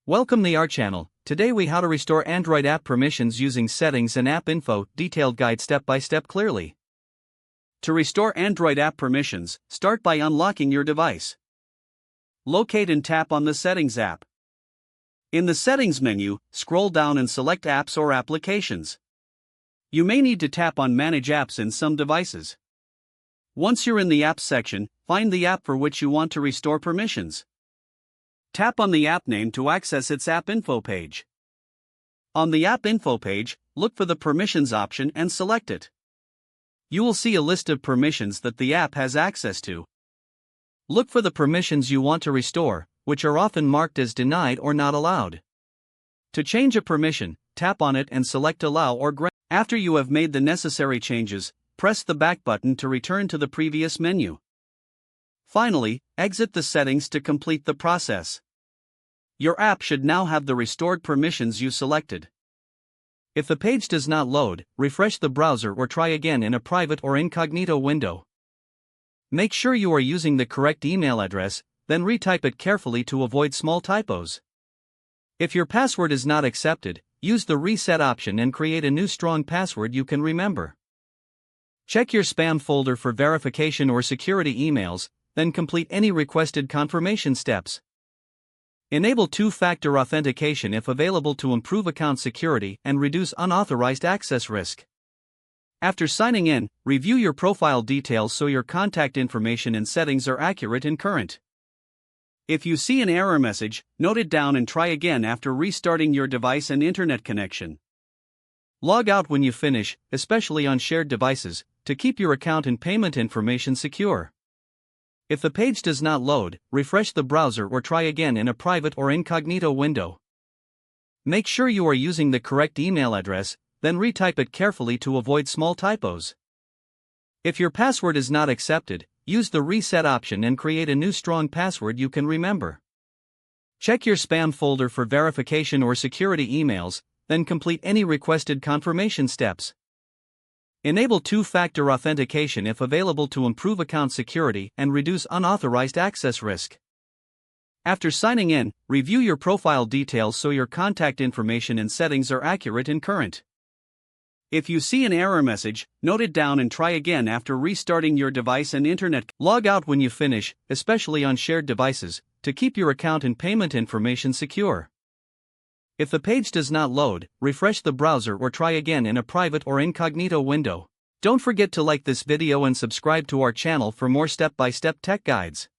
Welcome to our channel. Today we how to restore Android app permissions using settings and app info, detailed guide step by step clearly. To restore Android app permissions, start by unlocking your device. Locate and tap on the Settings app. In the Settings menu, scroll down and select Apps or Applications. You may need to tap on Manage Apps in some devices. Once you're in the Apps section, find the app for which you want to restore permissions. Tap on the app name to access its app info page. On the app info page, look for the Permissions option and select it. You will see a list of permissions that the app has access to. Look for the permissions you want to restore, which are often marked as denied or not allowed. To change a permission, tap on it and select Allow or Grant. After you have made the necessary changes, press the back button to return to the previous menu. Finally, exit the settings to complete the process. Your app should now have the restored permissions you selected. If the page does not load, refresh the browser or try again in a private or incognito window. Make sure you are using the correct email address, then retype it carefully to avoid small typos. If your password is not accepted, use the reset option and create a new strong password you can remember. Check your spam folder for verification or security emails, then complete any requested confirmation steps. Enable two-factor authentication if available to improve account security and reduce unauthorized access risk. After signing in, review your profile details so your contact information and settings are accurate and current. If you see an error message, note it down and try again after restarting your device and internet connection. Log out when you finish, especially on shared devices, to keep your account and payment information secure. If the page does not load, refresh the browser or try again in a private or incognito window. Make sure you are using the correct email address, then retype it carefully to avoid small typos. If your password is not accepted, use the reset option and create a new strong password you can remember. Check your spam folder for verification or security emails, then complete any requested confirmation steps. Enable two-factor authentication if available to improve account security and reduce unauthorized access risk. After signing in, review your profile details so your contact information and settings are accurate and current. If you see an error message, note it down and try again after restarting your device and internet. Log out when you finish, especially on shared devices, to keep your account and payment information secure. If the page does not load, refresh the browser or try again in a private or incognito window. Don't forget to like this video and subscribe to our channel for more step-by-step tech guides.